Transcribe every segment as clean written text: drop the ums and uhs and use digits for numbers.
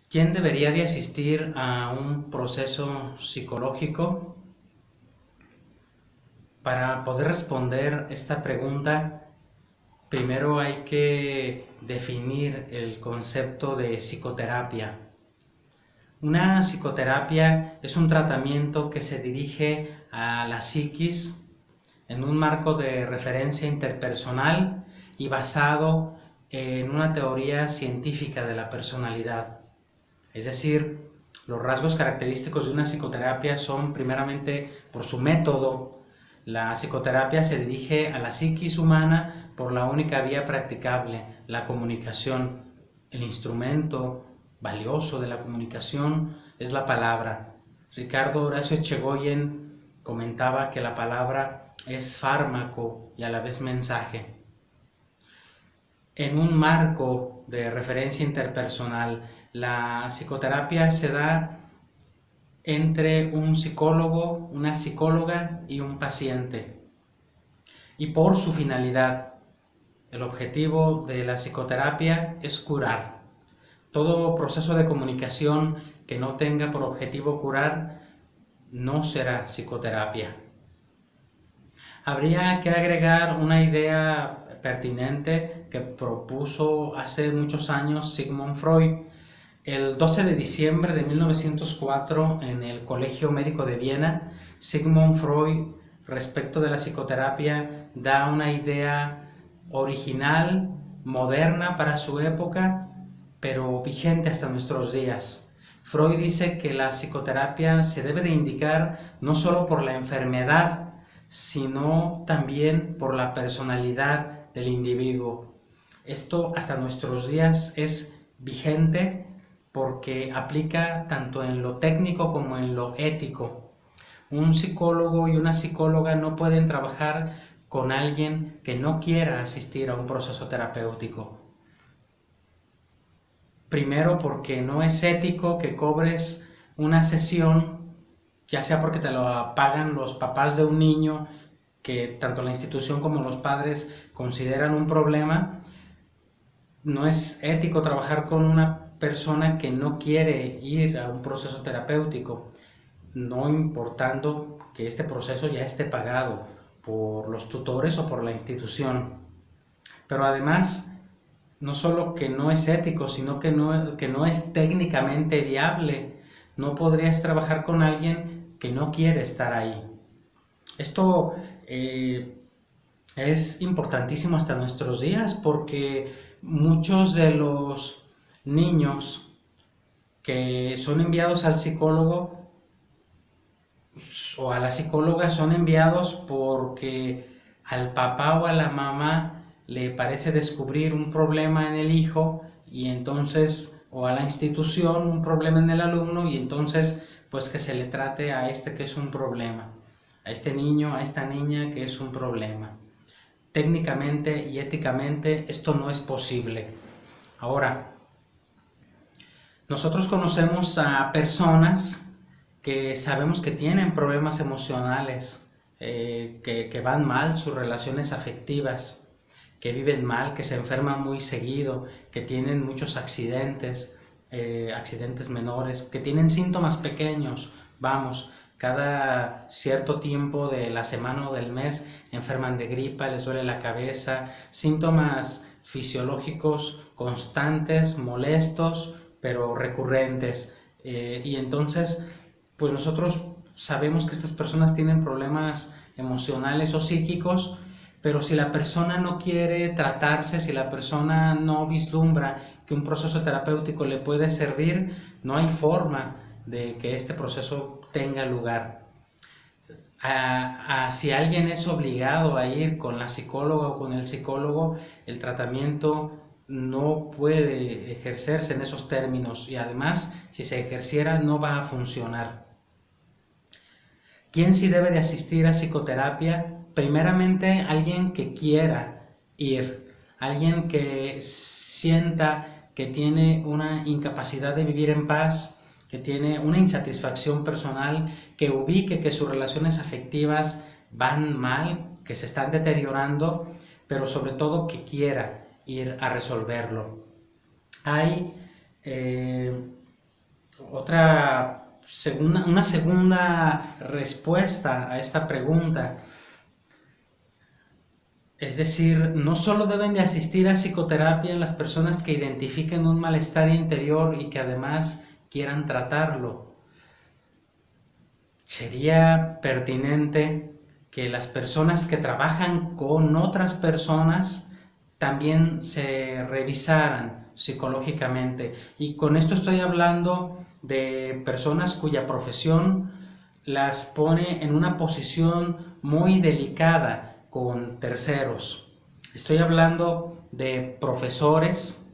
¿Quién debería de asistir a un proceso psicológico? Para poder responder esta pregunta, primero hay que definir el concepto de psicoterapia. Una psicoterapia es un tratamiento que se dirige a la psiquis en un marco de referencia interpersonal y basado en una teoría científica de la personalidad. Es decir, los rasgos característicos de una psicoterapia son primeramente por su método. La psicoterapia se dirige a la psiquis humana por la única vía practicable, la comunicación. El instrumento valioso de la comunicación es la palabra. Ricardo Horacio Echegoyen comentaba que la palabra es fármaco y a la vez mensaje. En un marco de referencia interpersonal, la psicoterapia se da entre un psicólogo, una psicóloga y un paciente. Y por su finalidad, el objetivo de la psicoterapia es curar. Todo proceso de comunicación que no tenga por objetivo curar no será psicoterapia. Habría que agregar una idea pertinente que propuso hace muchos años Sigmund Freud. El 12 de diciembre de 1904, en el Colegio Médico de Viena, Sigmund Freud, respecto de la psicoterapia, da una idea original, moderna para su época, pero vigente hasta nuestros días. Freud dice que la psicoterapia se debe de indicar no solo por la enfermedad, sino también por la personalidad del individuo. Esto hasta nuestros días es vigente porque aplica tanto en lo técnico como en lo ético. Un psicólogo y una psicóloga no pueden trabajar con alguien que no quiera asistir a un proceso terapéutico. Primero, porque no es ético que cobres una sesión, ya sea porque te lo pagan los papás de un niño, que tanto la institución como los padres consideran un problema. No es ético trabajar con una persona que no quiere ir a un proceso terapéutico, no importando que este proceso ya esté pagado por los tutores o por la institución. Pero además, no solo que no es ético, sino que no es técnicamente viable. No podrías trabajar con alguien que no quiere estar ahí. Esto es importantísimo hasta nuestros días porque muchos de los niños que son enviados al psicólogo o a la psicóloga son enviados porque al papá o a la mamá le parece descubrir un problema en el hijo y entonces, o a la institución un problema en el alumno y entonces pues que se le trate a este que es un problema, a este niño, a esta niña que es un problema. Técnicamente y éticamente esto no es posible. Ahora, nosotros conocemos a personas que sabemos que tienen problemas emocionales, que van mal sus relaciones afectivas, que viven mal, que se enferman muy seguido, que tienen muchos accidentes, accidentes menores, que tienen síntomas pequeños, cada cierto tiempo de la semana o del mes enferman de gripa, les duele la cabeza, síntomas fisiológicos constantes, molestos, pero recurrentes. Y entonces, pues nosotros sabemos que estas personas tienen problemas emocionales o psíquicos, pero si la persona no quiere tratarse, si la persona no vislumbra que un proceso terapéutico le puede servir, no hay forma de que este proceso tenga lugar. Si alguien es obligado a ir con la psicóloga o con el psicólogo, el tratamiento no puede ejercerse en esos términos y además, si se ejerciera, no va a funcionar. ¿Quién sí debe de asistir a psicoterapia? Primeramente, alguien que quiera ir, alguien que sienta que tiene una incapacidad de vivir en paz, que tiene una insatisfacción personal, que ubique que sus relaciones afectivas van mal, que se están deteriorando, pero sobre todo que quiera ir a resolverlo. Hay una segunda respuesta a esta pregunta. Es decir, no solo deben de asistir a psicoterapia las personas que identifiquen un malestar interior y que además quieran tratarlo. Sería pertinente que las personas que trabajan con otras personas también se revisaran psicológicamente. Y con esto estoy hablando de personas cuya profesión las pone en una posición muy delicada con terceros. Estoy hablando de profesores,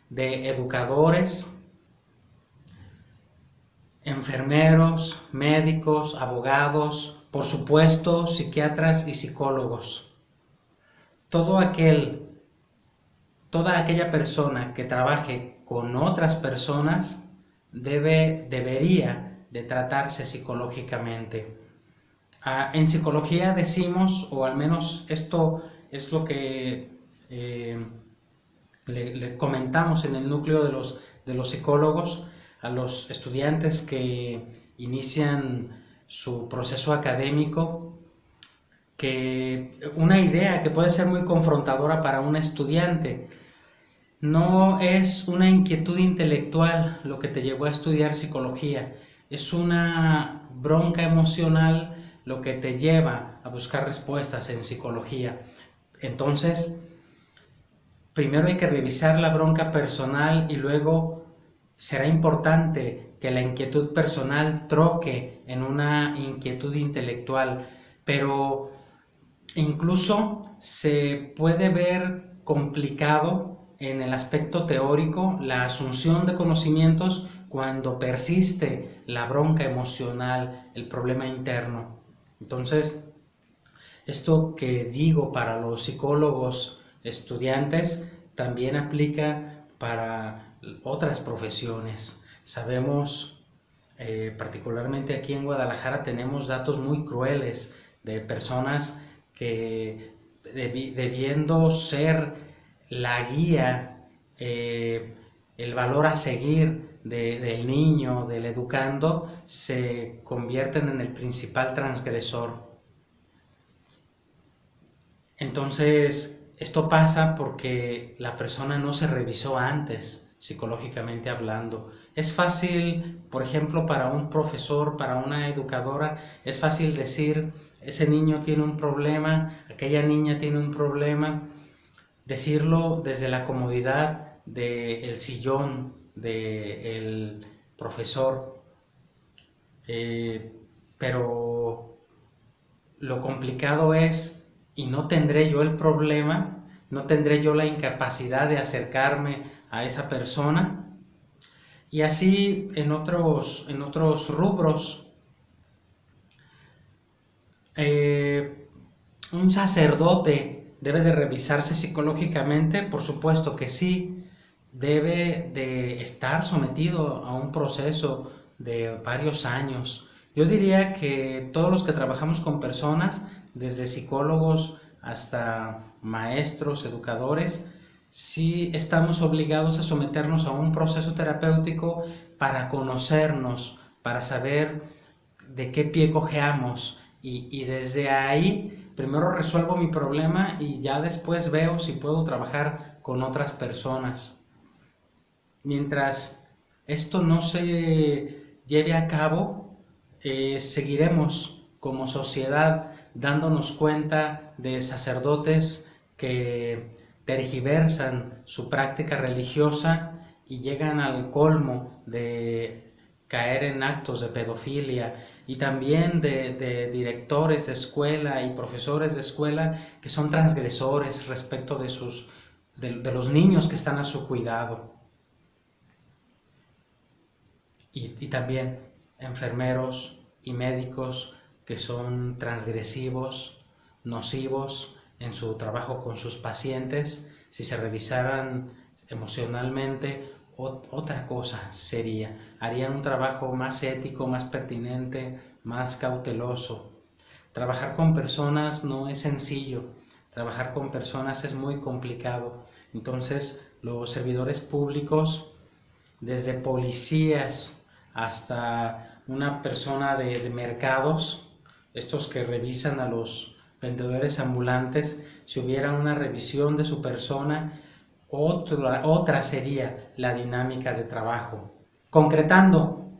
de educadores, enfermeros, médicos, abogados, por supuesto, psiquiatras y psicólogos. Toda aquella persona que trabaje con otras personas debería de tratarse psicológicamente. En psicología decimos, o al menos esto es lo que le comentamos en el núcleo de los psicólogos a los estudiantes que inician su proceso académico, que una idea que puede ser muy confrontadora para un estudiante: no es una inquietud intelectual lo que te llevó a estudiar psicología, es una bronca emocional lo que te lleva a buscar respuestas en psicología. Entonces, primero hay que revisar la bronca personal y luego será importante que la inquietud personal troque en una inquietud intelectual, pero incluso se puede ver complicado en el aspecto teórico la asunción de conocimientos cuando persiste la bronca emocional, el problema interno. Entonces, esto que digo para los psicólogos estudiantes también aplica para otras profesiones. Sabemos, particularmente aquí en Guadalajara, tenemos datos muy crueles de personas que, debiendo ser la guía, el valor a seguir del niño, del educando, se convierten en el principal transgresor. Entonces, esto pasa porque la persona no se revisó antes, psicológicamente hablando. Es fácil, por ejemplo, para un profesor, para una educadora, es fácil decir: ese niño tiene un problema, aquella niña tiene un problema, decirlo desde la comodidad del sillón del profesor, pero lo complicado es: ¿y no tendré yo el problema? ¿No tendré yo la incapacidad de acercarme a esa persona? Y así en otros rubros. ¿Un sacerdote debe de revisarse psicológicamente? Por supuesto que sí. Debe de estar sometido a un proceso de varios años. Yo diría que todos los que trabajamos con personas, desde psicólogos hasta maestros, educadores, sí estamos obligados a someternos a un proceso terapéutico para conocernos, para saber de qué pie cojeamos, y desde ahí primero resuelvo mi problema y ya después veo si puedo trabajar con otras personas. Mientras esto no se lleve a cabo, seguiremos como sociedad dándonos cuenta de sacerdotes que tergiversan su práctica religiosa y llegan al colmo de caer en actos de pedofilia, y también de directores de escuela y profesores de escuela que son transgresores respecto de los niños que están a su cuidado. Y también enfermeros y médicos que son transgresivos, nocivos en su trabajo con sus pacientes. Si se revisaran emocionalmente, otra cosa sería. Harían un trabajo más ético, más pertinente, más cauteloso. Trabajar con personas no es sencillo. Trabajar con personas es muy complicado. Entonces, los servidores públicos, desde policías hasta una persona de mercados, estos que revisan a los vendedores ambulantes. Si hubiera una revisión de su persona, otra sería la dinámica de trabajo. Concretando,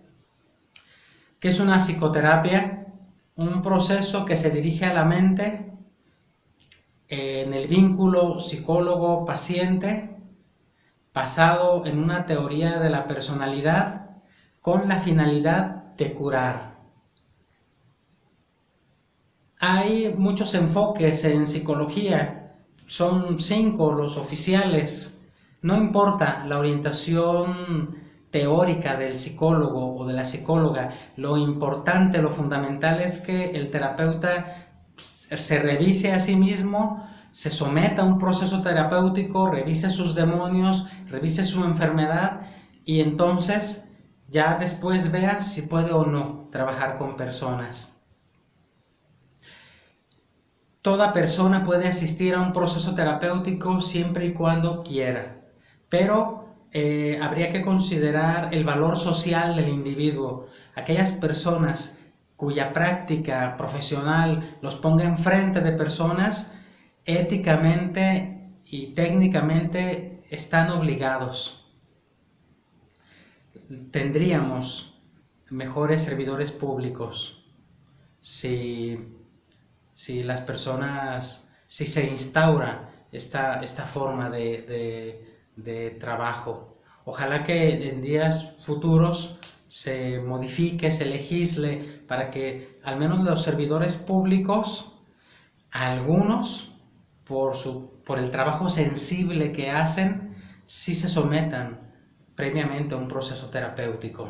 ¿qué es una psicoterapia? Un proceso que se dirige a la mente en el vínculo psicólogo-paciente, basado en una teoría de la personalidad con la finalidad de curar. Hay muchos enfoques en psicología, son 5 los oficiales. No importa la orientación teórica del psicólogo o de la psicóloga, lo importante, lo fundamental es que el terapeuta se revise a sí mismo, se someta a un proceso terapéutico, revise sus demonios, revise su enfermedad y entonces ya después vea si puede o no trabajar con personas. Toda persona puede asistir a un proceso terapéutico siempre y cuando quiera, pero habría que considerar el valor social del individuo. Aquellas personas cuya práctica profesional los ponga enfrente de personas, éticamente y técnicamente están obligados. Tendríamos mejores servidores públicos si se instaura esta forma de trabajo. Ojalá que en días futuros se modifique, se legisle para que al menos los servidores públicos, algunos, por el trabajo sensible que hacen, sí se sometan previamente a un proceso terapéutico.